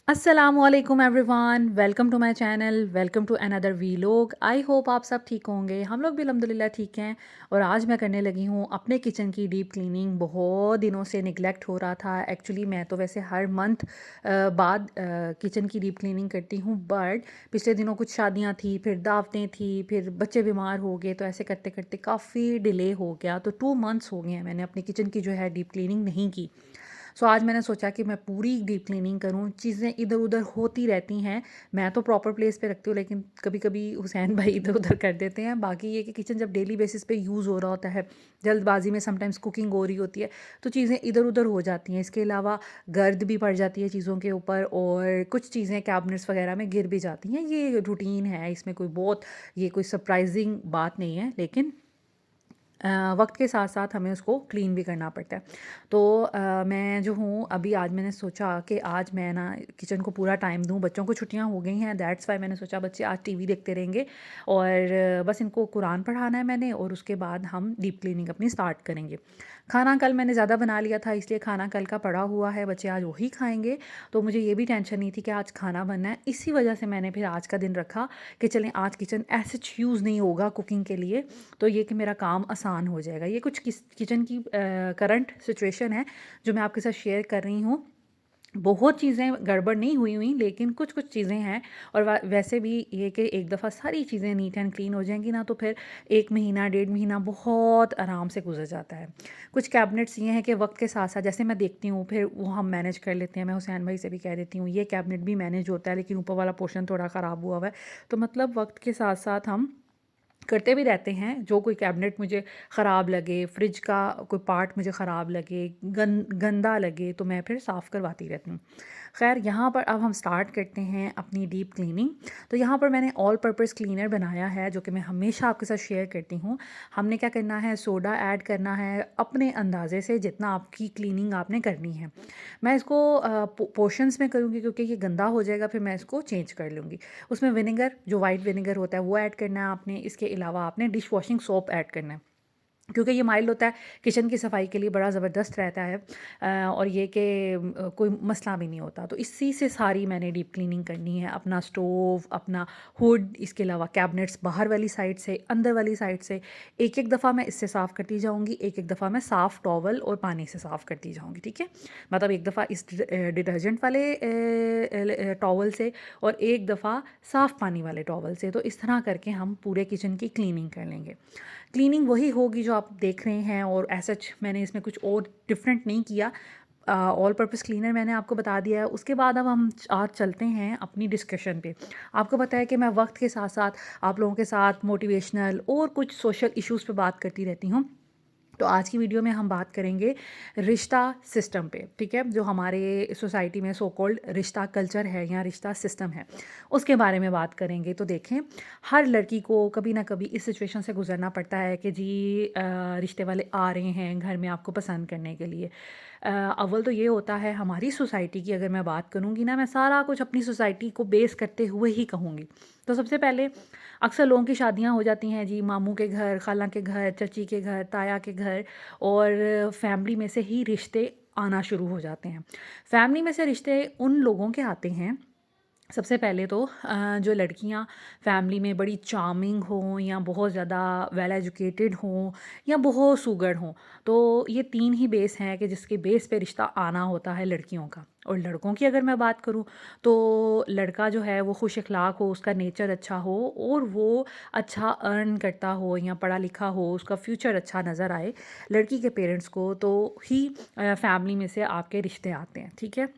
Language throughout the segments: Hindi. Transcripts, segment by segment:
अस्सलामुअलैकुम everyone, welcome to my channel, welcome to another vlog. I hope आप सब ठीक होंगे। हम लोग भी अल्हम्दुलिल्लाह ठीक हैं। और आज मैं करने लगी हूँ अपने किचन की डीप क्लीनिंग। बहुत दिनों से निगलेक्ट हो रहा था। एक्चुअली मैं तो वैसे हर मंथ बाद किचन की डीप क्लीनिंग करती हूँ, बट पिछले दिनों कुछ शादियाँ थी, फिर दावतें थी, फिर बच्चे बीमार हो गए, तो ऐसे करते करते काफ़ी डिले हो गया। तो 2 मंथ्स हो गए हैं मैंने अपनी किचन की जो है डीप क्लीनिंग नहीं की। सो आज मैंने सोचा कि मैं पूरी डीप क्लीनिंग करूँ। चीज़ें इधर उधर होती रहती हैं। मैं तो प्रॉपर प्लेस पे रखती हूँ, लेकिन कभी कभी हुसैन भाई इधर उधर कर देते हैं। बाकी ये कि किचन जब डेली बेसिस पे यूज़ हो रहा होता है, जल्दबाजी में समटाइम्स कुकिंग हो रही होती है, तो चीज़ें इधर उधर हो जाती हैं। इसके अलावा गर्द भी पड़ जाती है चीज़ों के ऊपर, और कुछ चीज़ें कैबिनेट्स वगैरह में गिर भी जाती हैं। ये रूटीन है, इसमें कोई बहुत ये कोई सरप्राइजिंग बात नहीं है, लेकिन वक्त के साथ साथ हमें उसको क्लीन भी करना पड़ता है। तो मैं जो हूँ अभी, आज मैंने सोचा कि आज मैं ना किचन को पूरा टाइम दूँ। बच्चों को छुट्टियाँ हो गई हैं, दैट्स वाई मैंने सोचा बच्चे आज टीवी देखते रहेंगे, और बस इनको कुरान पढ़ाना है मैंने, और उसके बाद हम डीप क्लीनिंग अपनी स्टार्ट करेंगे। खाना कल मैंने ज़्यादा बना लिया था, इसलिए खाना कल का पड़ा हुआ है, बच्चे आज वही खाएंगे। तो मुझे ये भी टेंशन नहीं थी कि आज खाना बनना है। इसी वजह से मैंने फिर आज का दिन रखा कि चलें आज किचन ऐसे यूज़ नहीं होगा कुकिंग के लिए, तो ये कि मेरा काम आसान हो जाएगा। ये कुछ किचन की करंट सिचुएशन है जो मैं आपके साथ शेयर कर रही हूँ। बहुत चीज़ें गड़बड़ नहीं हुई हुई, लेकिन कुछ कुछ चीज़ें हैं। और वैसे भी ये कि एक दफ़ा सारी चीज़ें नीट एंड क्लीन हो जाएंगी ना, तो फिर 1 महीना 1.5 महीना बहुत आराम से गुजर जाता है। कुछ कैबिनेट्स ये हैं कि वक्त के साथ साथ जैसे मैं देखती हूँ, फिर वो हम मैनेज कर लेते हैं। मैं हुसैन भाई से भी कह देती हूँ ये कैबिनेट भी मैनेज होता है, लेकिन ऊपर वाला पोर्शन थोड़ा ख़राब हुआ है। तो मतलब वक्त के साथ साथ हम करते भी रहते हैं। जो कोई कैबिनेट मुझे ख़राब लगे, फ्रिज का कोई पार्ट मुझे ख़राब लगे, गंदा लगे, तो मैं फिर साफ़ करवाती रहती हूँ। ख़ैर, यहाँ पर अब हम स्टार्ट करते हैं अपनी डीप क्लीनिंग। तो यहाँ पर मैंने ऑल पर्पज़ क्लीनर बनाया है, जो कि मैं हमेशा आपके साथ शेयर करती हूँ। हमने क्या करना है, सोडा ऐड करना है अपने अंदाज़े से, जितना आपकी क्लीनिंग आपने करनी है। मैं इसको पोर्शंस में करूँगी, क्योंकि ये गंदा हो जाएगा, फिर मैं इसको चेंज कर लूँगी। उसमें विनेगर, जो वाइट विनेगर होता है, वो ऐड करना है आपने। इसके अलावा आपने डिश वॉशिंग सोप ऐड करना है, क्योंकि ये माइल्ड होता है, किचन की सफाई के लिए बड़ा ज़बरदस्त रहता है। और ये कि कोई मसला भी नहीं होता। तो इसी से सारी मैंने डीप क्लीनिंग करनी है। अपना स्टोव, अपना हुड, इसके अलावा कैबिनेट्स बाहर वाली साइड से, अंदर वाली साइड से एक एक दफ़ा मैं इससे साफ़ करती जाऊँगी। एक एक दफ़ा मैं साफ़ टॉवल और पानी से साफ़ करती जाऊँगी, ठीक है। मतलब एक दफ़ा इस डिटर्जेंट वाले टॉवल से, और एक दफ़ा साफ़ पानी वाले टॉवल से। तो इस तरह करके हम पूरे किचन की क्लीनिंग कर लेंगे। क्लीनिंग वही होगी जो आप देख रहे हैं, और ऐसा मैंने इसमें कुछ और डिफरेंट नहीं किया। ऑल पर्पस क्लीनर मैंने आपको बता दिया है। उसके बाद अब हम आज चलते हैं अपनी डिस्कशन पे। आपको पता है कि मैं वक्त के साथ साथ आप लोगों के साथ मोटिवेशनल और कुछ सोशल इश्यूज़ पे बात करती रहती हूँ। तो आज की वीडियो में हम बात करेंगे रिश्ता सिस्टम पे, ठीक है। जो हमारे सोसाइटी में सो कॉल्ड रिश्ता कल्चर है या रिश्ता सिस्टम है, उसके बारे में बात करेंगे। तो देखें, हर लड़की को कभी ना कभी इस सिचुएशन से गुजरना पड़ता है कि जी रिश्ते वाले आ रहे हैं घर में आपको पसंद करने के लिए। अव्वल तो ये होता है हमारी सोसाइटी की, अगर मैं बात करूँगी ना, मैं सारा कुछ अपनी सोसाइटी को बेस करते हुए ही कहूँगी। तो सबसे पहले अक्सर लोगों की शादियां हो जाती हैं जी मामू के घर, खाला के घर, चाची के घर, ताया के घर, और फैमिली में से ही रिश्ते आना शुरू हो जाते हैं। फैमिली में से रिश्ते उन लोगों के आते हैं, सबसे पहले तो जो लड़कियां फैमिली में बड़ी चार्मिंग हों, या बहुत ज़्यादा वेल एजुकेटेड हों, या बहुत सुगढ़ हों। तो ये 3 ही बेस हैं कि जिसके बेस पे रिश्ता आना होता है लड़कियों का। और लड़कों की अगर मैं बात करूं, तो लड़का जो है वो खुश अखलाक हो, उसका नेचर अच्छा हो, और वो अच्छा अर्न करता हो या पढ़ा लिखा हो, उसका फ्यूचर अच्छा नज़र आए लड़की के पेरेंट्स को, तो ही फैमिली में से आपके रिश्ते आते हैं, ठीक है।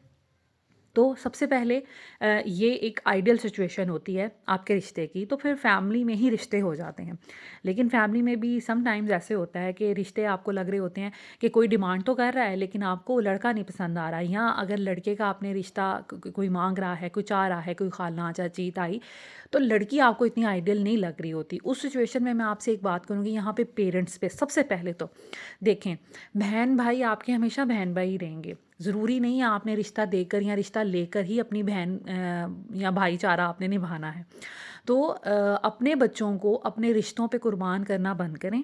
तो सबसे पहले ये एक आइडियल सिचुएशन होती है आपके रिश्ते की, तो फिर फैमिली में ही रिश्ते हो जाते हैं। लेकिन फैमिली में भी समटाइम्स ऐसे होता है कि रिश्ते आपको लग रहे होते हैं कि कोई डिमांड तो कर रहा है, लेकिन आपको लड़का नहीं पसंद आ रहा है, या अगर लड़के का आपने रिश्ता कोई मांग रहा है, कोई चाह रहा है, कोई खाला चाची ताई, तो लड़की आपको इतनी आइडियल नहीं लग रही होती। उस सिचुएशन में मैं आपसे एक बात करूँगी यहाँ पे पेरेंट्स पे। सबसे पहले तो देखें, बहन भाई आपके हमेशा बहन भाई ही रहेंगे। ज़रूरी नहीं है आपने रिश्ता देकर या रिश्ता लेकर ही अपनी बहन या भाईचारा आपने निभाना है। तो अपने बच्चों को अपने रिश्तों पे कुर्बान करना बंद करें,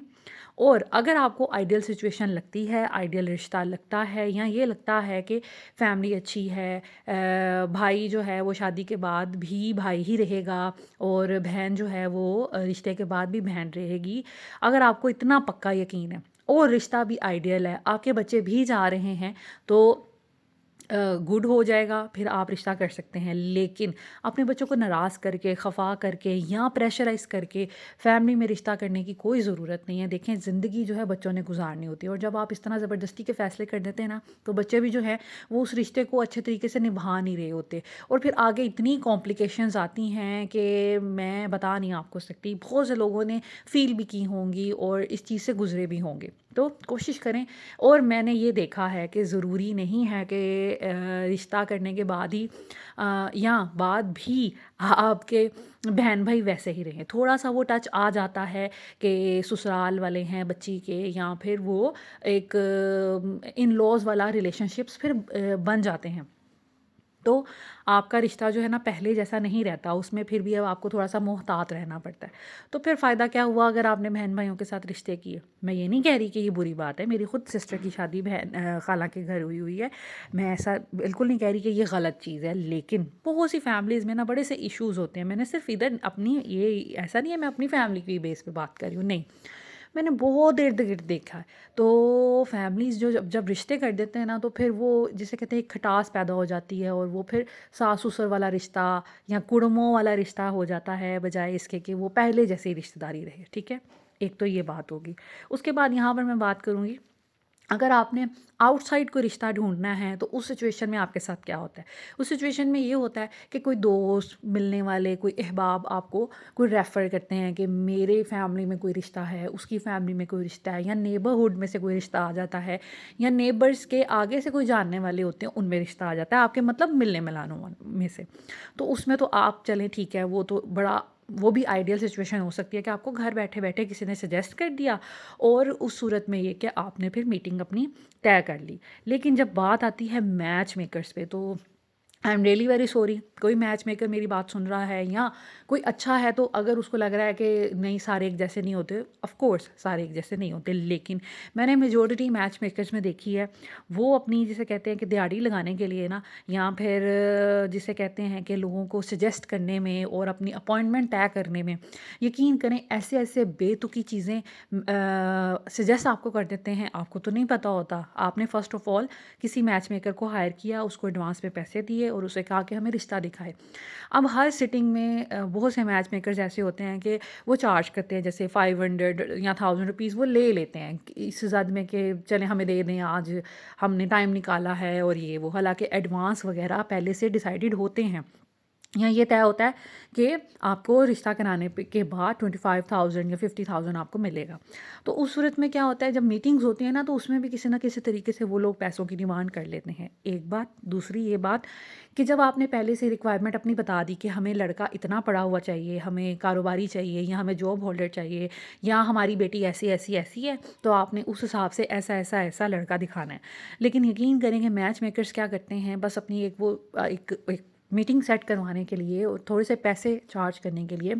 और अगर आपको आइडियल सिचुएशन लगती है, आइडियल रिश्ता लगता है, या ये लगता है कि फैमिली अच्छी है, भाई जो है वो शादी के बाद भी भाई ही रहेगा और बहन जो है वो रिश्ते के बाद भी बहन रहेगी, अगर आपको इतना पक्का यकीन है और रिश्ता भी आइडियल है, आपके बच्चे भी जा रहे हैं, तो गुड हो जाएगा, फिर आप रिश्ता कर सकते हैं। लेकिन अपने बच्चों को नाराज़ करके, खफ़ा करके या प्रेशराइज़ करके फैमिली में रिश्ता करने की कोई ज़रूरत नहीं है। देखें, ज़िंदगी जो है बच्चों ने गुजारनी होती है, और जब आप इस तरह ज़बरदस्ती के फ़ैसले कर देते हैं ना, तो बच्चे भी जो है वो उस रिश्ते को अच्छे तरीके से निभा नहीं रहे होते, और फिर आगे इतनी कॉम्प्लिकेशंस आती हैं कि मैं बता नहीं आपको सकती। बहुत से लोगों ने फ़ील भी की होंगी और इस चीज़ से गुज़रे भी होंगे। तो कोशिश करें, और मैंने ये देखा है कि ज़रूरी नहीं है कि रिश्ता करने के बाद ही या बाद भी आपके बहन भाई वैसे ही रहें। थोड़ा सा वो टच आ जाता है कि ससुराल वाले हैं बच्ची के, या फिर वो एक इन लॉज वाला रिलेशनशिप्स फिर बन जाते हैं। तो आपका रिश्ता जो है ना पहले जैसा नहीं रहता, उसमें फिर भी अब आपको थोड़ा-सा मोहतात रहना पड़ता है। तो फिर फ़ायदा क्या हुआ अगर आपने बहन-भाइयों के साथ रिश्ते किए? मैं ये नहीं कह रही कि ये बुरी बात है, मेरी खुद सिस्टर की शादी ख़ाला के घर हुई हुई है। मैं ऐसा बिल्कुल नहीं कह रही कि ये गलत चीज़ है, लेकिन बहुत सी फैमिलीज़ में ना बड़े से इश्यूज़ होते हैं। मैंने सिर्फ़ इधर अपनी ये ऐसा नहीं है मैं अपनी फैमिली की बेस पे बात कर रही हूँ, नहीं। मैंने बहुत इर्द-गिर्द देखा है। तो फैमिलीज़ जो जब जब रिश्ते कर देते हैं ना, तो फिर वो जिसे कहते हैं एक खटास पैदा हो जाती है, और वो फिर सास-ससुर वाला रिश्ता या कुड़मों वाला रिश्ता हो जाता है, बजाय इसके कि वो पहले जैसी रिश्तेदारी रहे, ठीक है? एक तो ये बात होगी। उसके बाद यहाँ पर मैं बात करूँगी, अगर आपने आउटसाइड कोई रिश्ता ढूँढना है, तो उस सिचुएशन में आपके साथ क्या होता है? उस सिचुएशन में ये होता है कि कोई दोस्त, मिलने वाले, कोई अहबाब आपको कोई रेफ़र करते हैं कि मेरे फैमिली में कोई रिश्ता है, उसकी फैमिली में कोई रिश्ता है, या नेबरहुड में से कोई रिश्ता आ जाता है, या नेबर्स के आगे से कोई जानने वाले होते हैं, उनमें रिश्ता आ जाता है, आपके मतलब मिलने-मिलानों में से। तो उसमें तो आप चलें ठीक है, वो तो बड़ा वो भी आइडियल सिचुएशन हो सकती है कि आपको घर बैठे-बैठे किसी ने सजेस्ट कर दिया, और उस सूरत में ये कि आपने फिर मीटिंग अपनी तय कर ली। लेकिन जब बात आती है मैच मेकर्स पे, तो I am really very sorry, कोई मैच मेकर मेरी बात सुन रहा है या कोई अच्छा है, तो अगर उसको लग रहा है कि नहीं सारे एक जैसे नहीं होते, ऑफ कोर्स सारे एक जैसे नहीं होते, लेकिन मैंने मेजॉरिटी मैच मेकर्स में देखी है, वो अपनी जिसे कहते हैं कि दिहाड़ी लगाने के लिए ना, या फिर जिसे कहते हैं कि लोगों को सजेस्ट करने में और अपनी अपॉइंटमेंट तय करने में, यकीन करें ऐसे ऐसे बेतुकी चीज़ें सजेस्ट आपको कर देते हैं, आपको तो नहीं पता होता। आपने फ़र्स्ट ऑफ़ ऑल किसी मैच मेकर को हायर किया, उसको एडवांस में पैसे दिए और उसे कहा कि हमें रिश्ता दिखाए। अब हर सिटिंग में बहुत से मैच मेकर्स ऐसे होते हैं कि वो चार्ज करते हैं, जैसे 500 या 1000 रुपीज़ वो ले लेते हैं इस ज़द में कि चलें हमें दे दें, आज हमने टाइम निकाला है और ये वो। हालाँकि एडवांस वग़ैरह पहले से डिसाइडेड होते हैं, या ये तय होता है कि आपको रिश्ता कराने के बाद 25,000 या 50,000 आपको मिलेगा। तो उस सूरत में क्या होता है, जब मीटिंग्स होती हैं ना, तो उसमें भी किसी न किसी तरीके से वो लोग पैसों की डिमांड कर लेते हैं। एक बात, दूसरी ये बात कि जब आपने पहले से रिक्वायरमेंट अपनी बता दी कि हमें लड़का इतना पढ़ा हुआ चाहिए, हमें कारोबारी चाहिए, या हमें जॉब होल्डर चाहिए, या हमारी बेटी ऐसी ऐसी ऐसी है, तो आपने उस हिसाब से ऐसा ऐसा ऐसा लड़का दिखाना है। लेकिन यकीन करेंगे मैच मेकर्स क्या करते हैं, बस अपनी एक वो एक मीटिंग सेट करवाने के लिए और थोड़े से पैसे चार्ज करने के लिए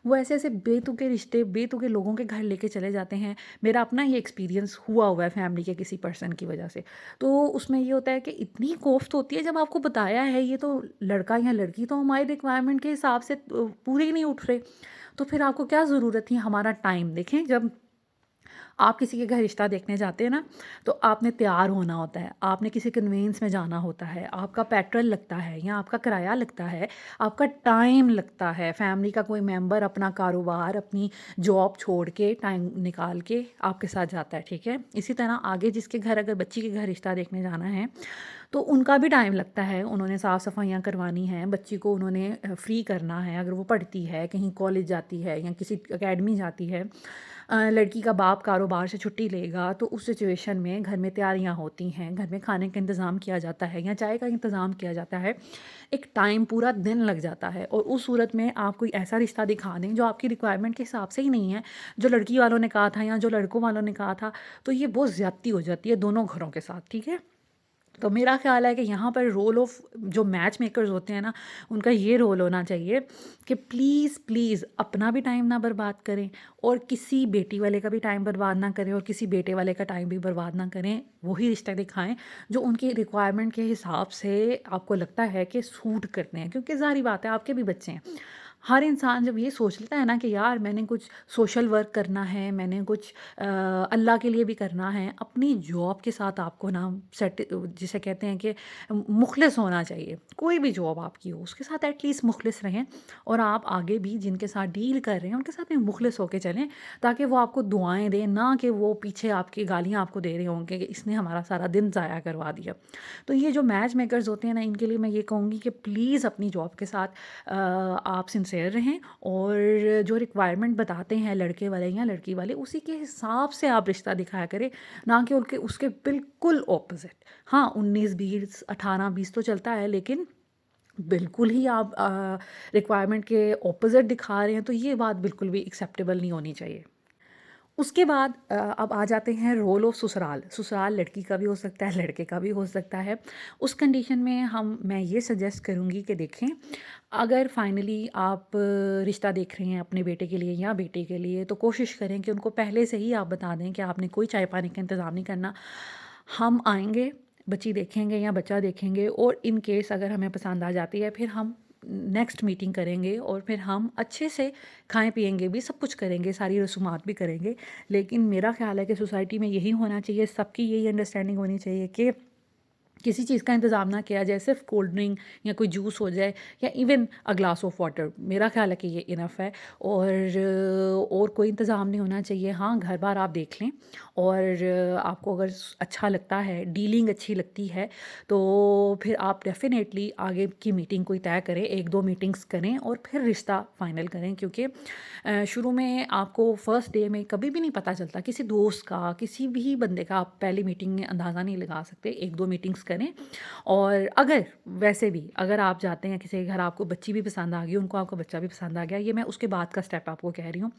वो ऐसे-ऐसे बेतुके रिश्ते, बेतुके लोगों के घर लेके चले जाते हैं। मेरा अपना ये एक्सपीरियंस हुआ है फैमिली के किसी पर्सन की वजह से। तो उसमें ये होता है कि इतनी कोफ्त होती है, जब आपको बताया है ये तो लड़का या लड़की तो हमारी रिक्वायरमेंट के हिसाब से पूरे ही नहीं उठ रहे, तो फिर आपको क्या ज़रूरत थी हमारा टाइम। देखें, जब आप किसी के घर रिश्ता देखने जाते हैं ना, तो आपने तैयार होना होता है, आपने किसी कन्वेंस में जाना होता है, आपका पेट्रोल लगता है या आपका किराया लगता है, आपका टाइम लगता है। फैमिली का कोई मेंबर अपना कारोबार, अपनी जॉब छोड़ के, टाइम निकाल के आपके साथ जाता है, ठीक है? इसी तरह आगे जिसके घर, अगर बच्ची के घर रिश्ता देखने जाना है, तो उनका भी टाइम लगता है। उन्होंने साफ़-सफ़ाइयाँ करवानी हैं, बच्ची को उन्होंने फ्री करना है, अगर वो पढ़ती है, कहीं कॉलेज जाती है या किसी अकेडमी जाती है। लड़की का बाप कारोबार से छुट्टी लेगा, तो उस सिचुएशन में घर में तैयारियां होती हैं, घर में खाने का इंतज़ाम किया जाता है या चाय का इंतज़ाम किया जाता है। एक टाइम पूरा दिन लग जाता है, और उस सूरत में आप कोई ऐसा रिश्ता दिखा दें जो आपकी रिक्वायरमेंट के हिसाब से ही नहीं है, जो लड़की वालों ने कहा था या जो लड़कों वालों ने कहा था, तो ये बहुत ज़्यादती हो जाती है दोनों घरों के साथ, ठीक है? तो मेरा ख़्याल है कि यहाँ पर रोल ऑफ़ जो मैच मेकर्स होते हैं ना, उनका ये रोल होना चाहिए कि प्लीज़, प्लीज़ अपना भी टाइम ना बर्बाद करें और किसी बेटी वाले का भी टाइम बर्बाद ना करें और किसी बेटे वाले का टाइम भी बर्बाद ना करें। वही रिश्ता दिखाएँ जो उनकी रिक्वायरमेंट के हिसाब से आपको लगता है कि सूट करते हैं, क्योंकि ज़ाहिर बात है आपके भी बच्चे हैं। हर इंसान जब ये सोच लेता है ना कि यार मैंने कुछ सोशल वर्क करना है, मैंने कुछ अल्लाह के लिए भी करना है, अपनी जॉब के साथ आपको ना सेट जिसे कहते हैं कि मुखलिस होना चाहिए। कोई भी जॉब आपकी हो उसके साथ एटलीस्ट मुखलिस रहें और आप आगे भी जिनके साथ डील कर रहे हैं उनके साथ भी मुखलिस होके चलें, ताकि वो आपको दुआएँ दें, ना कि वो पीछे आपकी गालियाँ आपको दे रहे होंगे कि इसने हमारा सारा दिन ज़ाया करवा दिया। तो ये जो मैच मेकर्स होते हैं ना, इनके लिए मैं ये कहूँगी कि प्लीज़ अपनी जॉब के साथ आप सिंसियर रहें और जो रिक्वायरमेंट बताते हैं लड़के वाले या लड़की वाले उसी के हिसाब से आप रिश्ता दिखाया करें, ना कि उनके उसके बिल्कुल ऑपोज़िट। हाँ, 19-20, 18-20 तो चलता है, लेकिन बिल्कुल ही आप रिक्वायरमेंट के ऑपोज़िट दिखा रहे हैं तो ये बात बिल्कुल भी एक्सेप्टेबल नहीं होनी चाहिए। उसके बाद अब आ जाते हैं रोल ऑफ ससुराल। ससुराल लड़की का भी हो सकता है, लड़के का भी हो सकता है। उस कंडीशन में मैं ये सजेस्ट करूँगी कि देखें, अगर फाइनली आप रिश्ता देख रहे हैं अपने बेटे के लिए या बेटी के लिए, तो कोशिश करें कि उनको पहले से ही आप बता दें कि आपने कोई चाय-पानी का इंतज़ाम नहीं करना। हम आएँगे, बच्ची देखेंगे या बच्चा देखेंगे और इन केस अगर हमें पसंद आ जाती है, फिर हम नेक्स्ट मीटिंग करेंगे और फिर हम अच्छे से खाएँ-पिएँगे भी, सब कुछ करेंगे, सारी रसूमात भी करेंगे। लेकिन मेरा ख़्याल है कि सोसाइटी में यही होना चाहिए, सबकी यही अंडरस्टैंडिंग होनी चाहिए कि किसी चीज़ का इंतज़ाम ना किया जाए, सिर्फ़ कोल्ड ड्रिंक या कोई जूस हो जाए या even a glass of water, मेरा ख़्याल है कि ये इनफ़ है। और कोई इंतज़ाम नहीं होना चाहिए। हाँ, घर-बार आप देख लें और आपको अगर अच्छा लगता है, डीलिंग अच्छी लगती है, तो फिर आप डेफ़िनेटली आगे की मीटिंग कोई तय करें, 1-2 मीटिंग्स करें और फिर रिश्ता फ़ाइनल करें, क्योंकि शुरू में आपको फर्स्ट डे में कभी भी नहीं पता चलता, किसी दोस्त का, किसी भी बंदे का आप पहली मीटिंग में अंदाज़ा नहीं लगा सकते। 1-2 मीटिंग्स करें और अगर वैसे भी अगर आप जाते हैं किसी के घर, आपको बच्ची भी पसंद आ गई, उनको आपका बच्चा भी पसंद आ गया, ये मैं उसके बाद का स्टेप आपको कह रही हूँ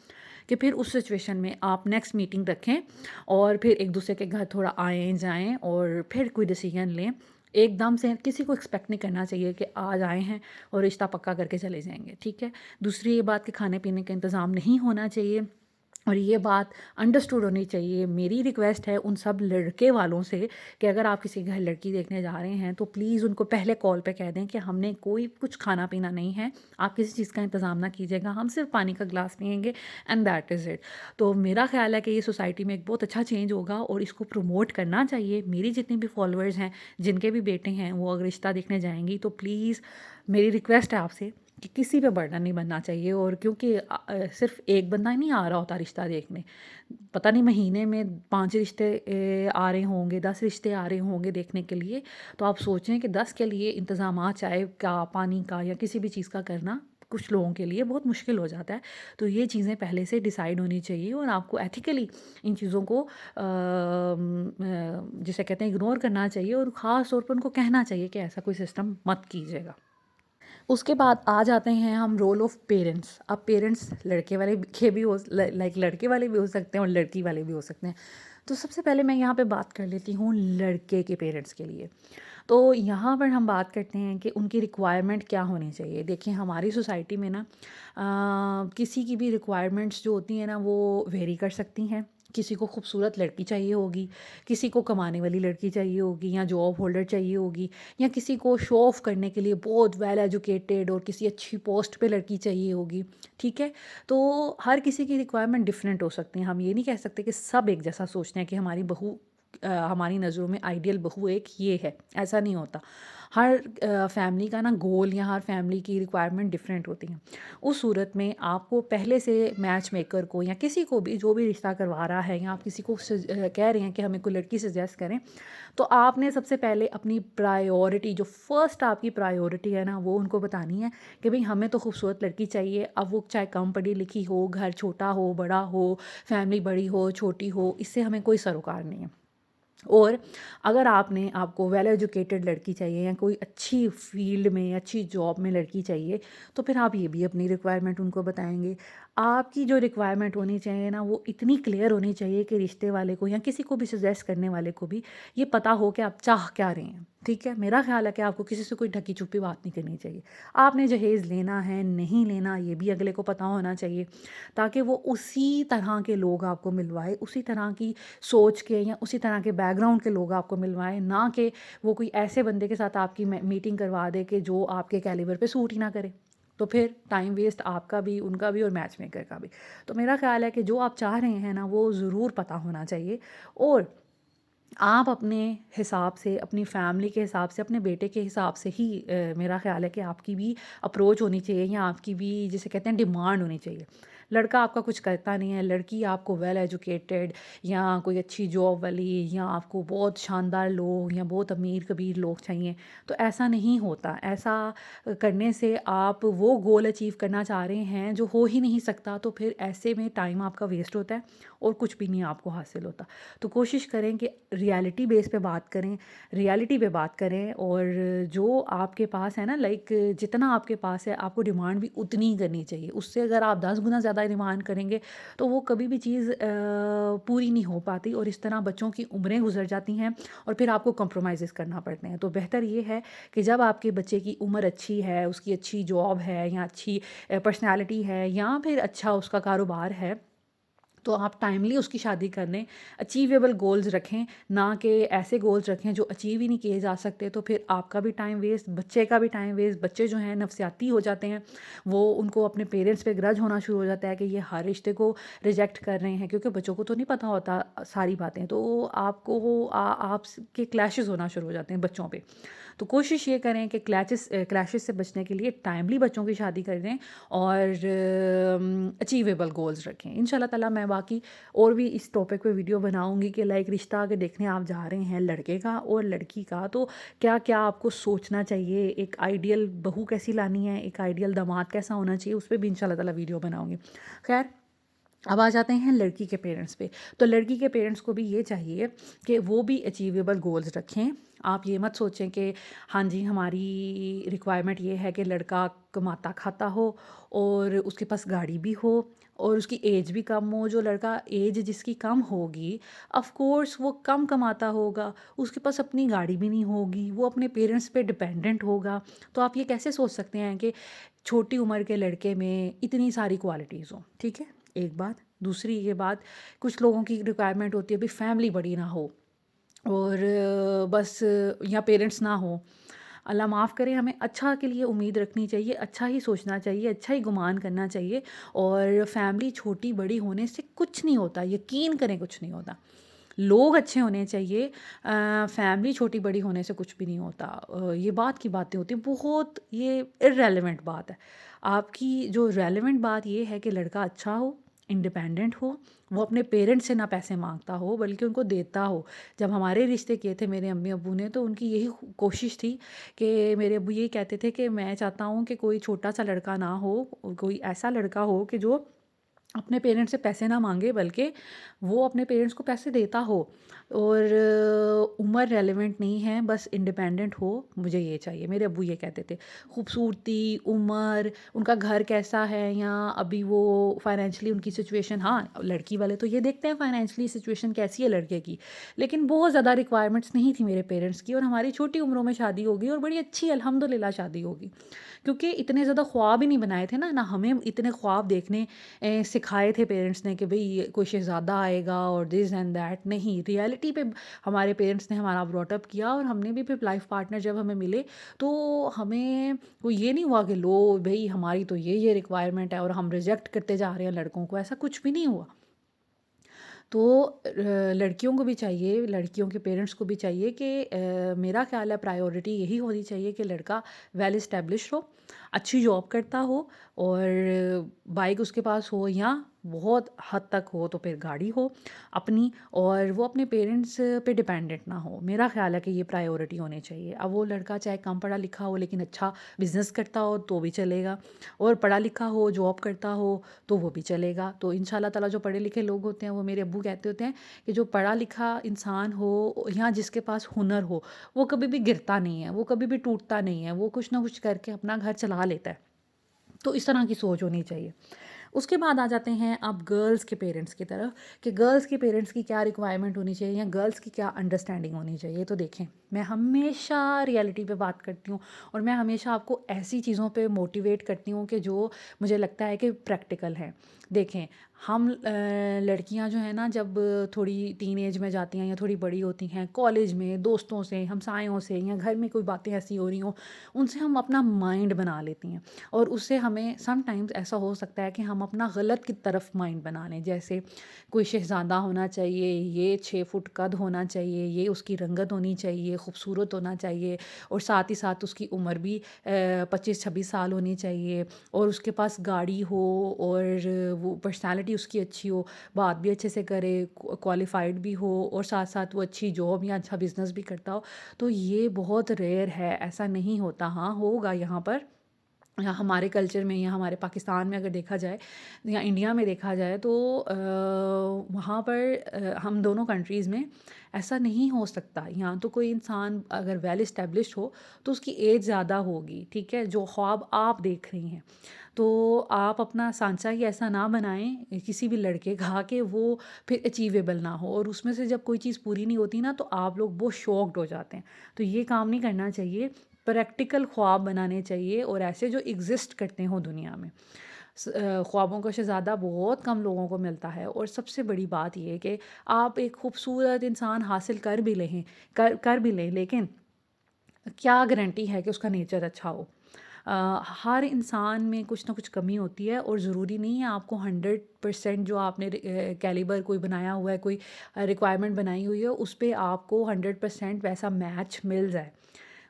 कि फिर उस सिचुएशन में आप नेक्स्ट मीटिंग रखें और फिर एक-दूसरे के घर थोड़ा आएँ-जाएँ और फिर कोई डिसीज़न लें। एकदम से किसी को एक्सपेक्ट नहीं करना चाहिए कि आज आए हैं और रिश्ता पक्का करके चले जाएँगे, ठीक है? दूसरी ये बात कि खाने-पीने का इंतज़ाम नहीं होना चाहिए और ये बात अंडरस्टूड होनी चाहिए। मेरी रिक्वेस्ट है उन सब लड़के वालों से कि अगर आप किसी के घर लड़की देखने जा रहे हैं, तो प्लीज़ उनको पहले कॉल पे कह दें कि हमने कोई कुछ खाना-पीना नहीं है, आप किसी चीज़ का इंतज़ाम ना कीजिएगा, हम सिर्फ़ पानी का ग्लास पिएँगे एंड दैट इज़ इट। तो मेरा ख़्याल है कि ये सोसाइटी में एक बहुत अच्छा चेंज होगा और इसको प्रमोट करना चाहिए। मेरी जितनी भी फॉलोअर्स हैं, जिनके भी बेटे हैं, वो अगर रिश्ता देखने जाएँगी, तो प्लीज़ मेरी रिक्वेस्ट है आपसे कि किसी पे बर्डन नहीं बनना चाहिए। और क्योंकि सिर्फ़ एक बंदा ही नहीं आ रहा होता रिश्ता देखने, पता नहीं महीने में 5 रिश्ते आ रहे होंगे, 10 रिश्ते आ रहे होंगे देखने के लिए। तो आप सोचें कि 10 के लिए इंतज़ामात चाय का, पानी का या किसी भी चीज़ का करना कुछ लोगों के लिए बहुत मुश्किल हो जाता है। तो ये चीज़ें पहले से डिसाइड होनी चाहिए और आपको एथिकली इन चीज़ों को जिसे कहते हैं इग्नोर करना चाहिए और ख़ास तौर पर उनको कहना चाहिए कि ऐसा कोई सिस्टम मत कीजिएगा। उसके बाद आ जाते हैं हम रोल ऑफ पेरेंट्स। अब पेरेंट्स लड़के वाले के भी हो लाइक लड़के वाले भी हो सकते हैं और लड़की वाले भी हो सकते हैं। तो सबसे पहले मैं यहाँ पे बात कर लेती हूँ लड़के के पेरेंट्स के लिए। तो यहाँ पर हम बात करते हैं कि उनकी रिक्वायरमेंट क्या होनी चाहिए। देखिए हमारी सोसाइटी में ना किसी की भी रिक्वायरमेंट्स जो होती हैं ना वो वेरी कर सकती हैं। किसी को खूबसूरत लड़की चाहिए होगी, किसी को कमाने वाली लड़की चाहिए होगी या जॉब होल्डर चाहिए होगी, या किसी को शो ऑफ करने के लिए बहुत वेल एजुकेटेड और किसी अच्छी पोस्ट पे लड़की चाहिए होगी, ठीक है? तो हर किसी की रिक्वायरमेंट डिफरेंट हो सकती हैं। हम ये नहीं कह सकते कि सब एक जैसा सोचते हैं कि हमारी बहू हमारी नज़रों में आइडियल बहू एक ये है, ऐसा नहीं होता। हर फैमिली का ना गोल या हर फैमिली की रिक्वायरमेंट डिफरेंट होती हैं। उस सूरत में आपको पहले से मैच मेकर को या किसी को भी जो भी रिश्ता करवा रहा है या आप किसी को कह रहे हैं कि हमें कोई लड़की सजेस्ट करें, तो आपने सबसे पहले अपनी प्रायोरिटी जो फर्स्ट आपकी प्रायोरिटी है ना वो उनको बतानी है कि भाई हमें तो खूबसूरत लड़की चाहिए। अब वो चाहे कम पढ़ी लिखी हो, घर छोटा हो, बड़ा हो, फैमिली बड़ी हो, छोटी हो, इससे हमें कोई सरोकार नहीं है। और अगर आपको वेल एजुकेटेड लड़की चाहिए या कोई अच्छी फील्ड में, अच्छी जॉब में लड़की चाहिए, तो फिर आप ये भी अपनी रिक्वायरमेंट उनको बताएँगे। आपकी जो रिक्वायरमेंट होनी चाहिए ना, वो इतनी क्लियर होनी चाहिए कि रिश्ते वाले को या किसी को भी सजेस्ट करने वाले को भी ये पता हो कि आप चाह क्या रहे हैं। ठीक है? मेरा ख़्याल है कि आपको किसी से कोई ढकी-छुपी बात नहीं करनी चाहिए। आपने जहेज़ लेना है, नहीं लेना, ये भी अगले को पता होना चाहिए, ताकि वो उसी तरह के लोग आपको मिलवाए, उसी तरह की सोच के या उसी तरह के बैकग्राउंड के लोग आपको मिलवाएँ, ना कि वो कोई ऐसे बंदे के साथ आपकी मीटिंग करवा दे कि जो आपके कैलिबर पे सूट ही ना करे। तो फिर टाइम वेस्ट आपका भी, उनका भी और मैच मेकर का भी। तो मेरा ख़्याल है कि जो आप चाह रहे हैं ना, वो ज़रूर पता होना चाहिए। और आप अपने हिसाब से, अपनी फैमिली के हिसाब से, अपने बेटे के हिसाब से ही मेरा ख़्याल है कि आपकी भी अप्रोच होनी चाहिए या आपकी भी जिसे कहते हैं डिमांड होनी चाहिए। लड़का आपका कुछ करता नहीं है, लड़की आपको वेल एजुकेटेड या कोई अच्छी जॉब वाली या आपको बहुत शानदार लोग या बहुत अमीर-कबीर लोग चाहिए। तो ऐसा नहीं होता। ऐसा करने से आप वो गोल अचीव करना चाह रहे हैं जो हो ही नहीं सकता, तो फिर ऐसे में टाइम आपका वेस्ट होता है और कुछ भी नहीं आपको हासिल होता। तो कोशिश करें कि रियलिटी बेस पे बात करें, रियलिटी पे बात करें और जो आपके पास है ना, लाइक जितना आपके पास है आपको डिमांड भी उतनी ही करनी चाहिए। उससे अगर आप 10 गुना ज़्यादा डिमांड करेंगे तो वो कभी भी चीज़ पूरी नहीं हो पाती और इस तरह बच्चों की उम्रें गुज़र जाती हैं और फिर आपको कॉम्प्रोमाइज़ेज़ करना पड़ते हैं। तो बेहतर ये है कि जब आपके बच्चे की उम्र अच्छी है, उसकी अच्छी जॉब है या अच्छी पर्सनैलिटी है या फिर अच्छा उसका कारोबार है, तो आप टाइमली उसकी शादी कर लें। अचीवेबल गोल्स रखें, ना कि ऐसे गोल्स रखें जो अचीव ही नहीं किए जा सकते, तो फिर आपका भी टाइम वेस्ट, बच्चे का भी टाइम वेस्ट। बच्चे जो हैं नफसियाती हो जाते हैं, वो उनको अपने पेरेंट्स पे ग्रज होना शुरू हो जाता है कि ये हर रिश्ते को रिजेक्ट कर रहे हैं, क्योंकि बच्चों को तो नहीं पता होता सारी बातें। तो आपको आपके क्लैशेस होना शुरू हो जाते हैं बच्चों पे। तो कोशिश ये करें कि क्लैशेस से बचने के लिए टाइमली बच्चों की शादी कर दें और अचीवेबल गोल्स रखें। इंशाल्लाह ताला मैं बाकी और भी इस टॉपिक पे वीडियो बनाऊंगी कि लाइक रिश्ता अगर देखने आप जा रहे हैं लड़के का और लड़की का, तो क्या क्या आपको सोचना चाहिए, एक आइडियल बहू कैसी लानी है, एक आइडियल दामाद कैसा होना चाहिए, उस पर भी इंशाल्लाह ताला वीडियो बनाऊंगी। खैर, अब आ जाते हैं लड़की के पेरेंट्स पे। तो लड़की के पेरेंट्स को भी ये चाहिए कि वो भी अचीवेबल गोल्स रखें। आप ये मत सोचें कि हाँ जी, हमारी रिक्वायरमेंट ये है कि लड़का कमाता खाता हो और उसके पास गाड़ी भी हो और उसकी एज भी कम हो। जो लड़का एज जिसकी कम होगी, ऑफ कोर्स वो कम कमाता होगा, उसके पास अपनी गाड़ी भी नहीं होगी, वो अपने पेरेंट्स पे डिपेंडेंट होगा। तो आप ये कैसे सोच सकते हैं कि छोटी उम्र के लड़के में इतनी सारी क्वालिटीज़ हों? ठीक है, एक बात। दूसरी ये बात, कुछ लोगों की रिक्वायरमेंट होती है अभी फैमिली बड़ी ना हो और बस या पेरेंट्स ना हो। अल्लाह माफ़ करे, हमें अच्छा के लिए उम्मीद रखनी चाहिए, अच्छा ही सोचना चाहिए, अच्छा ही गुमान करना चाहिए और फैमिली छोटी बड़ी होने से कुछ नहीं होता, यकीन करें कुछ नहीं होता। लोग अच्छे होने चाहिए, फैमिली छोटी बड़ी होने से कुछ भी नहीं होता। ये बात की बातें होती हैं बहुत, ये इर्रेलेवेंट बात है। आपकी जो रेलेवेंट बात ये है कि लड़का अच्छा हो, इंडिपेंडेंट हो, वो अपने पेरेंट्स से ना पैसे मांगता हो बल्कि उनको देता हो। जब हमारे रिश्ते किए थे मेरे अम्मी अब्बू ने, तो उनकी यही कोशिश थी कि मेरे अब्बू ये कहते थे कि मैं चाहता हूँ कि कोई छोटा सा लड़का ना हो, कोई ऐसा लड़का हो कि जो अपने पेरेंट्स से पैसे ना मांगे बल्कि वो अपने पेरेंट्स को पैसे देता हो और उम्र रेलेवेंट नहीं है, बस इंडिपेंडेंट हो, मुझे ये चाहिए। मेरे अब्बू ये कहते थे। खूबसूरती, उम्र, उनका घर कैसा है या अभी वो फाइनेंशियली उनकी सिचुएशन, हाँ लड़की वाले तो ये देखते हैं फाइनेंशियली सिचुएशन कैसी है लड़के की, लेकिन बहुत ज़्यादा रिक्वायरमेंट्स नहीं थी मेरे पेरेंट्स की और हमारी छोटी उम्रों में शादी होगी और बड़ी अच्छी अल्हम्दुलिल्लाह शादी होगी, क्योंकि इतने ज़्यादा ख्वाब ही नहीं बनाए थे ना हमें इतने ख्वाब देखने सिखाए थे पेरेंट्स ने कि भई कोई शहज़ादा आएगा और दिस एंड दैट। नहीं, रियलिटी पे हमारे पेरेंट्स ने हमारा ब्रॉट अप किया और हमने भी फिर लाइफ पार्टनर जब हमें मिले तो हमें कोई ये नहीं हुआ कि लो भई हमारी तो ये रिक्वायरमेंट है और हम रिजेक्ट करते जा रहे हैं लड़कों को, ऐसा कुछ भी नहीं हुआ। तो लड़कियों को भी चाहिए, लड़कियों के पेरेंट्स को भी चाहिए कि मेरा ख़्याल है प्रायोरिटी यही होनी चाहिए कि लड़का वेल एस्टेब्लिश्ड हो, अच्छी जॉब करता हो और बाइक उसके पास हो या बहुत हद तक हो तो फिर गाड़ी हो अपनी, और वो अपने पेरेंट्स पे डिपेंडेंट ना हो। मेरा ख़्याल है कि ये प्रायोरिटी होनी चाहिए। अब वो लड़का चाहे कम पढ़ा लिखा हो लेकिन अच्छा बिज़नेस करता हो तो भी चलेगा, और पढ़ा लिखा हो, जॉब करता हो तो वो भी चलेगा। तो इंशाल्लाह ताला जो पढ़े लिखे लोग होते हैं, वो मेरे अब्बू कहते होते हैं कि जो पढ़ा लिखा इंसान हो या जिसके पास हुनर हो, वो कभी भी गिरता नहीं है, वो कभी भी टूटता नहीं है, वो कुछ ना कुछ करके अपना घर चला लेता है। तो इस तरह की सोच होनी चाहिए। उसके बाद आ जाते हैं अब गर्ल्स के पेरेंट्स की तरफ, कि गर्ल्स के पेरेंट्स की क्या रिक्वायरमेंट होनी चाहिए या गर्ल्स की क्या अंडरस्टैंडिंग होनी चाहिए। तो देखें, मैं हमेशा रियलिटी पे बात करती हूँ और मैं हमेशा आपको ऐसी चीज़ों पे मोटिवेट करती हूँ कि जो मुझे लगता है कि प्रैक्टिकल है। देखें, हम लड़कियां जो है ना, जब थोड़ी टीन एज में जाती हैं या थोड़ी बड़ी होती हैं, कॉलेज में दोस्तों से, हमसायों से, या घर में कोई बातें ऐसी हो रही हों, उनसे हम अपना माइंड बना लेती हैं। और उससे हमें समटाइम्स ऐसा हो सकता है कि हम अपना गलत की तरफ माइंड बना लें। जैसे कोई शहज़ादा होना चाहिए, ये 6 फुट कद होना चाहिए, ये उसकी रंगत होनी चाहिए, खूबसूरत होना चाहिए, और साथ ही साथ उसकी उम्र भी 25-26 साल होनी चाहिए, और उसके पास गाड़ी हो, और वो पर्सनालिटी उसकी अच्छी हो, बात भी अच्छे से करे, क्वालिफाइड भी हो, और साथ साथ वो अच्छी जॉब या अच्छा बिजनेस भी करता हो। तो ये बहुत रेयर है, ऐसा नहीं होता। हाँ, होगा यहाँ पर, या हमारे कल्चर में, या हमारे पाकिस्तान में अगर देखा जाए, या इंडिया में देखा जाए, तो वहाँ पर हम दोनों कंट्रीज़ में ऐसा नहीं हो सकता। यहाँ तो कोई इंसान अगर वेल इस्टेब्लिश्ड हो तो उसकी एज ज़्यादा होगी, ठीक है, जो ख्वाब आप देख रही हैं। तो आप अपना सांचा ही ऐसा ना बनाएं किसी भी लड़के का कि वो फिर अचीवेबल ना हो, और उसमें से जब कोई चीज़ पूरी नहीं होती ना, तो आप लोग बहुत शॉक्ड हो जाते हैं। तो ये काम नहीं करना चाहिए। प्रैक्टिकल ख्वाब बनाने चाहिए, और ऐसे जो एग्जिस्ट करते हो दुनिया में। ख्वाबों का शहज़ादा बहुत कम लोगों को मिलता है। और सबसे बड़ी बात ये है कि आप एक खूबसूरत इंसान हासिल कर भी लें, कर भी लें, लेकिन क्या गारंटी है कि उसका नेचर अच्छा हो। हर इंसान में कुछ ना कुछ कमी होती है, और ज़रूरी नहीं है आपको 100% जो आपने कैलिबर कोई बनाया हुआ है, कोई रिक्वायरमेंट बनाई हुई है, उस पे आपको 100% वैसा मैच मिल जाए।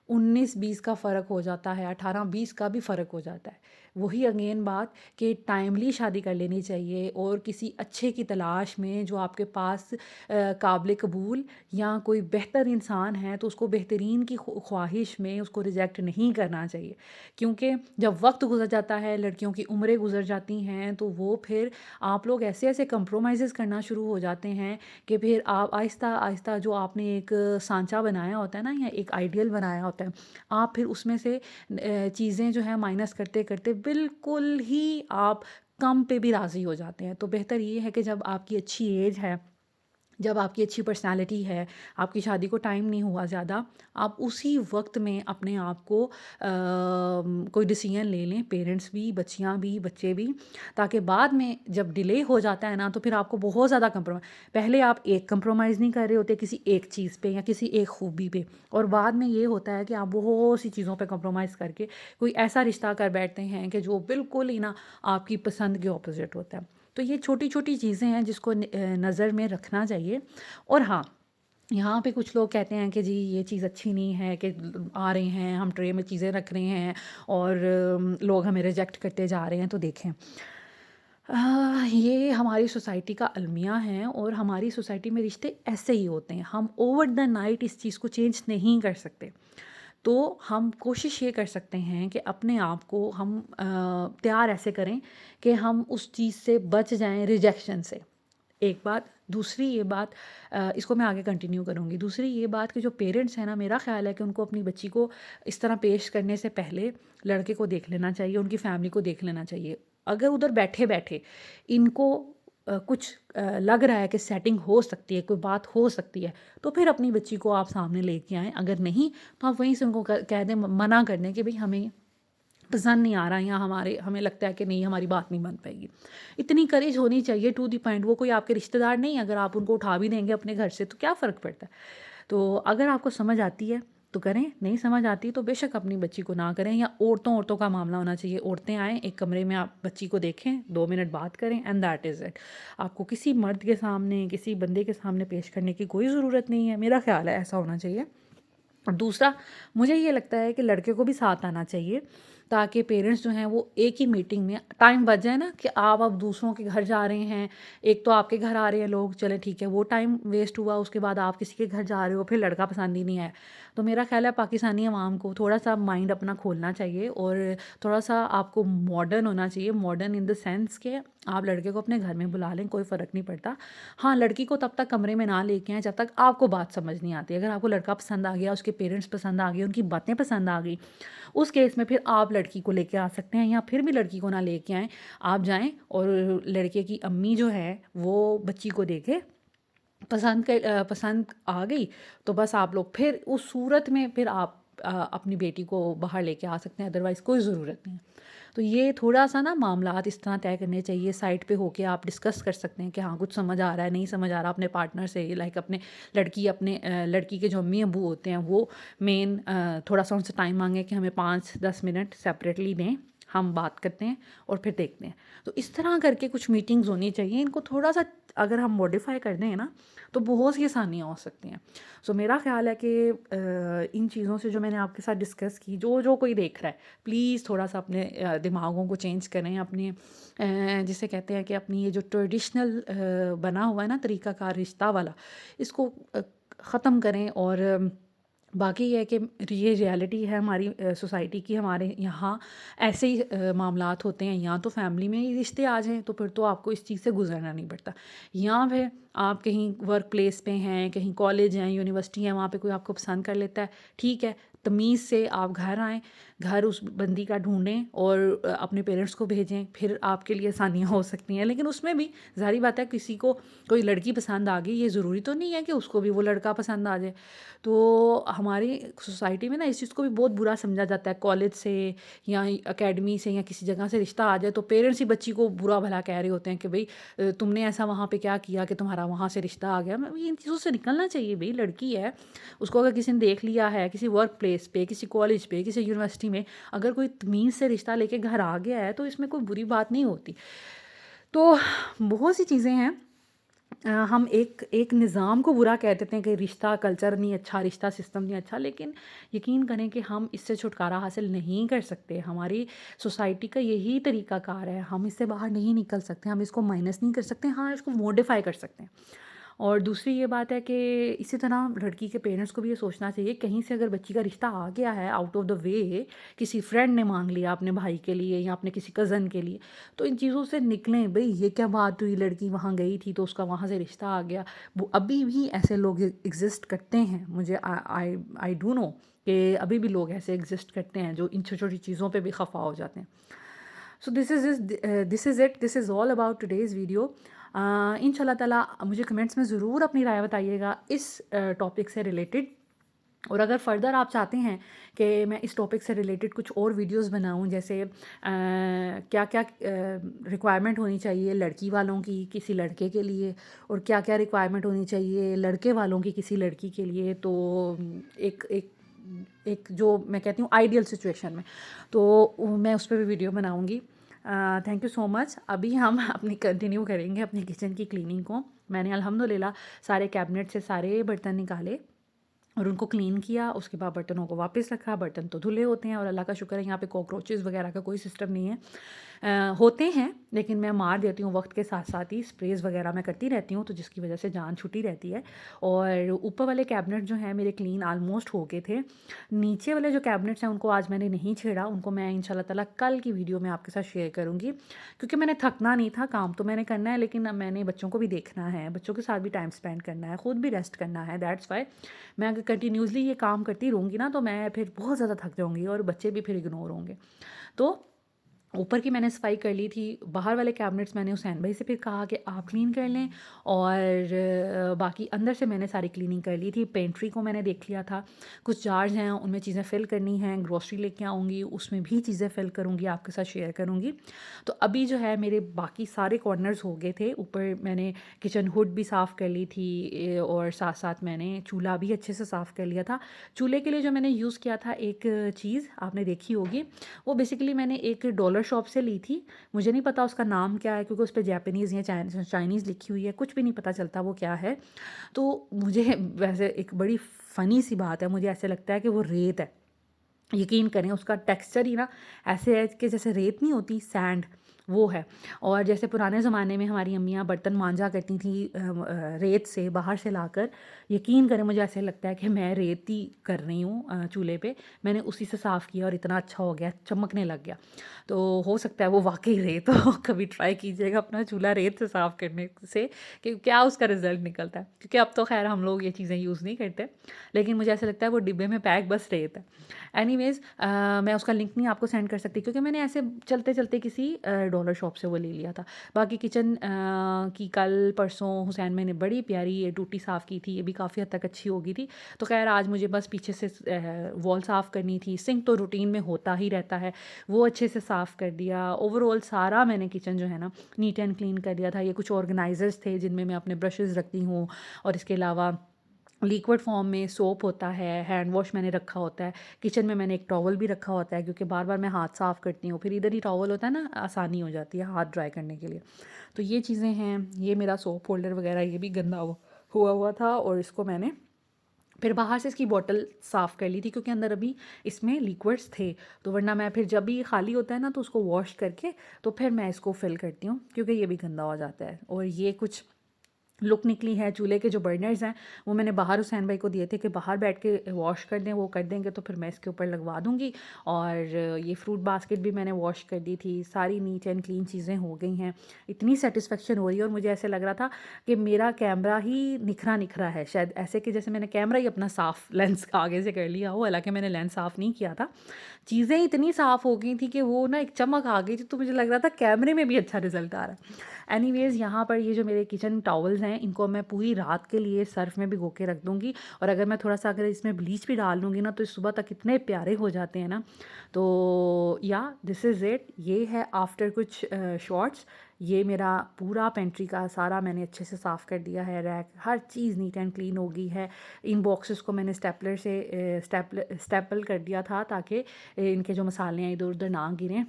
19-20 का फ़र्क हो जाता है, 18-20 का भी फ़र्क हो जाता है। वही अगेन बात कि टाइमली शादी कर लेनी चाहिए, और किसी अच्छे की तलाश में जो आपके पास काबिल कबूल या कोई बेहतर इंसान है, तो उसको बेहतरीन की ख्वाहिश में उसको रिजेक्ट नहीं करना चाहिए। क्योंकि जब वक्त गुजर जाता है, लड़कियों की उम्रें गुजर जाती हैं, तो वो फिर आप लोग ऐसे ऐसे कंप्रोमाइज़ करना शुरू हो जाते हैं कि फिर आप आहिस्ता आहिस्ता जो आपने एक सांचा बनाया होता है ना, या एक आइडियल बनाया होता है, आप फिर उसमें से चीज़ें जो है माइनस करते करते बिल्कुल ही आप कम पे भी राज़ी हो जाते हैं। तो बेहतर ये है कि जब आपकी अच्छी एज है, जब आपकी अच्छी पर्सनैलिटी है, आपकी शादी को टाइम नहीं हुआ ज़्यादा, आप उसी वक्त में अपने आप को कोई डिसीजन ले लें, पेरेंट्स भी, बच्चियाँ भी, बच्चे भी, ताकि बाद में जब डिले हो जाता है ना, तो फिर आपको बहुत ज़्यादा पहले आप एक कंप्रोमाइज़ नहीं कर रहे होते किसी एक चीज़ पे या किसी एक खूबी पे, और बाद में ये होता है कि आप बहुत सी चीज़ों पे कंप्रोमाइज़ करके कोई ऐसा रिश्ता कर बैठते हैं कि जो बिल्कुल ही ना आपकी पसंद के ऑपोजिट होता है। तो ये छोटी छोटी चीज़ें हैं जिसको नज़र में रखना चाहिए। और हाँ, यहाँ पे कुछ लोग कहते हैं कि जी ये चीज़ अच्छी नहीं है कि आ रहे हैं हम ट्रे में चीज़ें रख रहे हैं, और लोग हमें रिजेक्ट करते जा रहे हैं। तो देखें, ये हमारी सोसाइटी का अलमिया है, और हमारी सोसाइटी में रिश्ते ऐसे ही होते हैं। हम ओवर द नाइट इस चीज़ को चेंज नहीं कर सकते। तो हम कोशिश ये कर सकते हैं कि अपने आप को हम तैयार ऐसे करें कि हम उस चीज़ से बच जाएं, रिजेक्शन से। एक बात, दूसरी ये बात, इसको मैं आगे कंटिन्यू करूँगी। दूसरी ये बात कि जो पेरेंट्स हैं ना, मेरा ख़्याल है कि उनको अपनी बच्ची को इस तरह पेश करने से पहले लड़के को देख लेना चाहिए, उनकी फैमिली को देख लेना चाहिए। अगर उधर बैठे बैठे इनको कुछ लग रहा है कि सेटिंग हो सकती है, कोई बात हो सकती है, तो फिर अपनी बच्ची को आप सामने लेके आएँ। अगर नहीं, तो आप वहीं से उनको कह दें, मना कर दें कि भई हमें पसंद नहीं आ रहा, या हमें लगता है कि नहीं, हमारी बात नहीं बन पाएगी। इतनी करेज होनी चाहिए टू द पॉइंट। वो कोई आपके रिश्तेदार नहीं, अगर आप उनको उठा भी देंगे अपने घर से तो क्या फ़र्क पड़ता है। तो अगर आपको समझ आती है तो करें, नहीं समझ आती तो बेशक अपनी बच्ची को ना करें। या औरतों औरतों का मामला होना चाहिए, औरतें आएँ एक कमरे में, आप बच्ची को देखें, 2 मिनट बात करें, एंड दैट इज़ इट। आपको किसी मर्द के सामने, किसी बंदे के सामने पेश करने की कोई ज़रूरत नहीं है। मेरा ख्याल है ऐसा होना चाहिए। और दूसरा, मुझे ये लगता है कि लड़के को भी साथ आना चाहिए, ताकि पेरेंट्स जो हैं वो एक ही मीटिंग में टाइम बच जाए ना, कि आप अब दूसरों के घर जा रहे हैं, एक तो आपके घर आ रहे हैं लोग, चले ठीक है, वो टाइम वेस्ट हुआ, उसके बाद आप किसी के घर जा रहे हो, फिर लड़का पसंद ही नहीं आया। तो मेरा ख्याल है पाकिस्तानी अवाम को थोड़ा सा माइंड अपना खोलना चाहिए, और थोड़ा सा आपको मॉडर्न होना चाहिए। मॉडर्न इन द सेंस के आप लड़के को अपने घर में बुला लें, कोई फ़र्क नहीं पड़ता। हाँ, लड़की को तब तक कमरे में ना लेके आएँ जब तक आपको बात समझ नहीं आती। अगर आपको लड़का पसंद आ गया, उसके पेरेंट्स पसंद आ गए, उनकी बातें पसंद आ गई, उस केस में फिर आप लड़की को लेके आ सकते हैं, या फिर भी लड़की को ना लेके आएँ, आप जाएँ और लड़के की अम्मी जो है वो बच्ची को देखे, पसंद आ गई तो बस आप लोग फिर उस सूरत में फिर आप अपनी बेटी को बाहर लेके आ सकते हैं, अदरवाइज़ कोई ज़रूरत नहीं है। तो ये थोड़ा-सा ना मामलात इस तरह तय करने चाहिए, साइड पे होके आप डिस्कस कर सकते हैं कि हाँ, कुछ समझ आ रहा है, नहीं समझ आ रहा अपने पार्टनर से, लाइक अपने लड़की के जो अम्मी-अब्बू होते हैं वो मेन थोड़ा-सा उनसे टाइम माँगे कि हमें 5-10 मिनट सेपरेटली दें, हम बात करते हैं और फिर देखते हैं। तो इस तरह करके कुछ मीटिंग्स होनी चाहिए, इनको थोड़ा-सा अगर हम मॉडिफ़ाई कर दें ना, तो बहुत सी आसानियाँ हो सकती हैं। सो मेरा ख़्याल है कि इन चीज़ों से जो मैंने आपके साथ डिस्कस की, जो कोई देख रहा है, प्लीज़ थोड़ा-सा अपने दिमागों को चेंज करें, अपने जिसे कहते हैं कि अपनी ये जो ट्रेडिशनल बना हुआ है ना तरीक़ाकार रिश्ता वाला, इसको ख़त्म करें। और बाकी ये है कि ये रियलिटी है हमारी सोसाइटी की, हमारे यहाँ ऐसे ही मामलात होते हैं। या तो फैमिली में ही रिश्ते आ जाएँ तो फिर तो आपको इस चीज़ से गुज़रना नहीं पड़ता, या फिर आप कहीं वर्क प्लेस पे हैं, कहीं कॉलेज हैं, यूनिवर्सिटी है, वहाँ पे कोई आपको पसंद कर लेता है, ठीक है, तमीज़ से आप घर आएँ, घर उस बंदी का ढूँढें और अपने पेरेंट्स को भेजें, फिर आपके लिए आसानियाँ हो सकती हैं। लेकिन उसमें भी ज़ाहिर बात है, किसी को कोई लड़की पसंद आ गई, ये ज़रूरी तो नहीं है कि उसको भी वो लड़का पसंद आ जाए। तो हमारी सोसाइटी में ना इस चीज़ को भी बहुत बुरा समझा जाता है, कॉलेज से या एकेडमी से या किसी जगह से रिश्ता आ जाए तो पेरेंट्स ही बच्ची को बुरा भला कह रहे होते हैं कि भाई तुमने ऐसा वहाँ पे क्या किया कि तुम्हारा वहाँ से रिश्ता आ गया। इन चीज़ों से निकलना चाहिए, भाई लड़की है, उसको अगर किसी ने देख लिया है, किसी वर्क प्लेस पे, किसी कॉलेज पे, किसी यूनिवर्सिटी में, अगर कोई तमीज़ से रिश्ता लेके घर आ गया है तो इसमें कोई बुरी बात नहीं होती। तो बहुत सी चीज़ें हैं, हम एक एक निज़ाम को बुरा कह देते हैं कि रिश्ता कल्चर नहीं अच्छा, रिश्ता सिस्टम नहीं अच्छा, लेकिन यकीन करें कि हम इससे छुटकारा हासिल नहीं कर सकते। हमारी सोसाइटी का यही तरीक़ाकार है, हम इससे बाहर नहीं निकल सकते, हम इसको माइनस नहीं कर सकते, हाँ, इसको मॉडिफ़ाई कर सकते हैं। और दूसरी ये बात है कि इसी तरह लड़की के पेरेंट्स को भी ये सोचना चाहिए, कहीं से अगर बच्ची का रिश्ता आ गया है आउट ऑफ द वे, किसी फ्रेंड ने मांग लिया अपने भाई के लिए या अपने किसी कज़न के लिए, तो इन चीज़ों से निकलें। भाई ये क्या बात हुई, लड़की वहाँ गई थी तो उसका वहाँ से रिश्ता आ गया। वो अभी भी ऐसे लोग एग्जिस्ट करते हैं, मुझे आई डू नो कि अभी भी लोग ऐसे एग्जिस्ट करते हैं जो इन छोटी छोटी चीज़ों पे भी खफा हो जाते हैं। So this is all about today's video. इंशाल्लाह ताला मुझे कमेंट्स में ज़रूर अपनी राय बताइएगा इस टॉपिक से रिलेटेड। और अगर फ़र्दर आप चाहते हैं कि मैं इस टॉपिक से रिलेटेड कुछ और वीडियोस बनाऊं, जैसे क्या क्या रिक्वायरमेंट होनी चाहिए लड़की वालों की किसी लड़के के लिए, और क्या क्या रिक्वायरमेंट होनी चाहिए लड़के वालों की किसी लड़की के लिए, तो एक एक एक जो मैं कहती हूँ आइडियल सिचुएशन में, तो मैं उस पर भी वीडियो बनाऊँगी। Thank you so much. अभी हम अपनी कंटिन्यू करेंगे अपनी किचन की क्लीनिंग को। मैंने अल्हम्दुलिल्लाह सारे कैबिनेट से सारे बर्तन निकाले और उनको क्लीन किया। उसके बाद बर्तनों को वापस रखा। बर्तन तो धुले होते हैं और अल्लाह का शुक्र है यहाँ पे कॉकरोचेस वगैरह का कोई सिस्टम नहीं है। होते हैं लेकिन मैं मार देती हूँ वक्त के साथ साथ ही, स्प्रेज वगैरह मैं करती रहती हूँ, तो जिसकी वजह से जान छुटी रहती है। और ऊपर वाले कैबिनेट जो हैं मेरे क्लीन आलमोस्ट हो गए थे। नीचे वाले जो कैबिनेट्स हैं उनको आज मैंने नहीं छेड़ा, उनको मैं इंशाल्लाह ताला कल की वीडियो में आपके साथ शेयर करूँगी, क्योंकि मैंने थकना नहीं था। काम तो मैंने करना है लेकिन अब मैंने बच्चों को भी देखना है, बच्चों के साथ भी टाइम स्पेंड करना है, ख़ुद भी रेस्ट करना है। दैट्स वाई मैं अगर कंटिन्यूसली ये काम करती रहूँगी ना तो मैं फिर बहुत ज़्यादा थक जाऊँगी और बच्चे भी फिर इग्नोर होंगे। तो ऊपर की मैंने सफाई कर ली थी, बाहर वाले कैबिनेट्स मैंने हुसैन भाई से फिर कहा कि आप क्लीन कर लें, और बाकी अंदर से मैंने सारी क्लीनिंग कर ली थी। पेंट्री को मैंने देख लिया था, कुछ जार्स हैं उनमें चीज़ें फ़िल करनी हैं, ग्रोसरी लेके आऊँगी उसमें भी चीज़ें फ़िल करूँगी, आपके साथ शेयर करूँगी। तो अभी जो है मेरे बाकी सारे कॉर्नर्स हो गए थे। ऊपर मैंने किचन हुड भी साफ़ कर ली थी और साथ साथ मैंने चूल्हा भी अच्छे से साफ़ कर लिया था। चूल्हे के लिए जो मैंने यूज़ किया था एक चीज़ आपने देखी होगी, वो बेसिकली मैंने एक डॉलर शॉप से ली थी। मुझे नहीं पता उसका नाम क्या है क्योंकि उस पर जापानीज़ या चाइनीज़ लिखी हुई है, कुछ भी नहीं पता चलता वो क्या है। तो मुझे वैसे एक बड़ी फ़नी सी बात है, मुझे ऐसे लगता है कि वो रेत है। यकीन करें उसका टेक्सचर ही ना ऐसे है कि जैसे रेत नहीं होती, सैंड, वो है। और जैसे पुराने ज़माने में हमारी अम्मियाँ बर्तन मांजा करती थी रेत से बाहर से लाकर, यकीन करें मुझे ऐसे लगता है कि मैं रेत ही कर रही हूँ चूल्हे पे। मैंने उसी से साफ़ किया और इतना अच्छा हो गया, चमकने लग गया। तो हो सकता है वो वाक़ई रेत हो। कभी ट्राई कीजिएगा अपना चूल्हा रेत से साफ़ करने से कि क्या उसका रिज़ल्ट निकलता है। क्योंकि अब तो ख़ैर हम लोग ये चीज़ें यूज़ नहीं करते, लेकिन मुझे ऐसा लगता है वो डिब्बे में पैक बस रेत है। एनीवेज़ मैं उसका लिंक नहीं आपको सेंड कर सकती क्योंकि मैंने ऐसे चलते-चलते किसी डॉलर शॉप से वो ले लिया था। बाकी किचन की कल परसों हुसैन भाई ने बड़ी प्यारी ये टूटी साफ़ की थी, ये भी काफ़ी हद तक अच्छी हो गई थी। तो ख़ैर आज मुझे बस पीछे से वॉल साफ़ करनी थी, सिंक तो रूटीन में होता ही रहता है, वो अच्छे से साफ़ कर दिया। ओवरऑल सारा मैंने किचन जो है ना नीट एंड क्लीन कर दिया था। ये कुछ ऑर्गेनाइज़र्स थे जिनमें मैं अपने ब्रशेज़ रखती हूँ और इसके अलावा लिक्विड फॉर्म में सोप होता है, हैंड वॉश मैंने रखा होता है। किचन में मैंने एक टॉवल भी रखा होता है क्योंकि बार-बार मैं हाथ साफ़ करती हूँ, फिर इधर ही टॉवल होता है ना, आसानी हो जाती है हाथ ड्राई करने के लिए। तो ये चीज़ें हैं, ये मेरा सोप होल्डर वगैरह ये भी गंदा हुआ था और इसको मैंने फिर बाहर से इसकी बॉटल साफ़ कर ली थी क्योंकि अंदर अभी इसमें लिक्विड्स थे। तो वरना मैं फिर जब भी ये खाली होता है ना तो उसको वॉश करके तो फिर मैं इसको फ़िल करती हूँ क्योंकि ये भी गंदा हो जाता है। और ये कुछ लुक निकली है चूल्हे के जो बर्नर्स हैं वो मैंने बाहर हुसैन भाई को दिए थे कि बाहर बैठ के वॉश कर दें, वो कर देंगे तो फिर मैं इसके ऊपर लगवा दूँगी। और ये फ्रूट बास्केट भी मैंने वॉश कर दी थी, सारी नीट एंड क्लीन चीज़ें हो गई हैं। इतनी सेटिस्फेक्शन हो रही है और मुझे ऐसे लग रहा था कि मेरा कैमरा ही निखरा निखरा है, शायद ऐसे कि जैसे मैंने कैमरा ही अपना साफ़ लेंस आगे से कर लिया हो, हालांकि मैंने लेंस साफ़ नहीं किया था। चीज़ें इतनी साफ़ हो गई थी कि वो ना एक चमक आ गई थी, तो मुझे लग रहा था कैमरे में भी अच्छा रिजल्ट आ रहा है। एनीवेज़ यहाँ पर ये जो मेरे किचन टॉवल्स हैं इनको मैं पूरी रात के लिए सर्फ में भिगो के रख दूँगी। और अगर मैं थोड़ा सा अगर इसमें ब्लीच भी डाल लूँगी ना तो सुबह तक इतने प्यारे हो जाते हैं ना। तो या दिस इज़ इट, ये है आफ्टर कुछ शॉट्स। ये मेरा पूरा पेंट्री का सारा मैंने अच्छे से साफ़ कर दिया है, rack her cheese neat and clean हो गई है। इन बॉक्सेस को मैंने स्टेपलर से स्टेपल कर दिया था ताकि इनके जो मसाले हैं इधर उधर ना गिरें।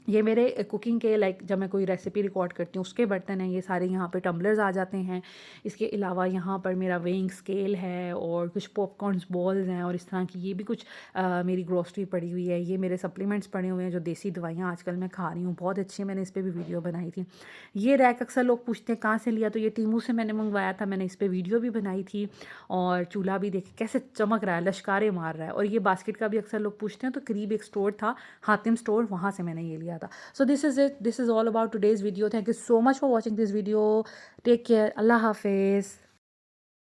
ये मेरे कुकिंग के लाइक जब मैं कोई रेसिपी रिकॉर्ड करती हूँ उसके बर्तन हैं, ये सारे यहाँ पे टम्बलर्स आ जाते हैं। इसके अलावा यहाँ पर मेरा वेइंग स्केल है और कुछ पॉपकॉर्न्स बॉल्स हैं और इस तरह की ये भी कुछ मेरी ग्रोसरी पड़ी हुई है। ये मेरे सप्लीमेंट्स पड़े हुए हैं जो देसी दवाइयाँ आजकल मैं खा रही हूँ, बहुत अच्छी है, मैंने इस पर भी वीडियो बनाई थी। ये रैक अक्सर लोग पूछते हैं कहाँ से लिया, तो ये टीमू से मैंने मंगवाया था, मैंने इस पर वीडियो भी बनाई थी। और चूल्हा भी देखिए कैसे चमक रहा है, लश्कारे मार रहा है। और ये बास्केट का भी अक्सर लोग पूछते हैं, तो करीब एक स्टोर था हातिम स्टोर, वहाँ से मैंने ये लिया था। So this is it. This is all about today's video. Thank you so much for watching this video. Take care. Allah Hafiz.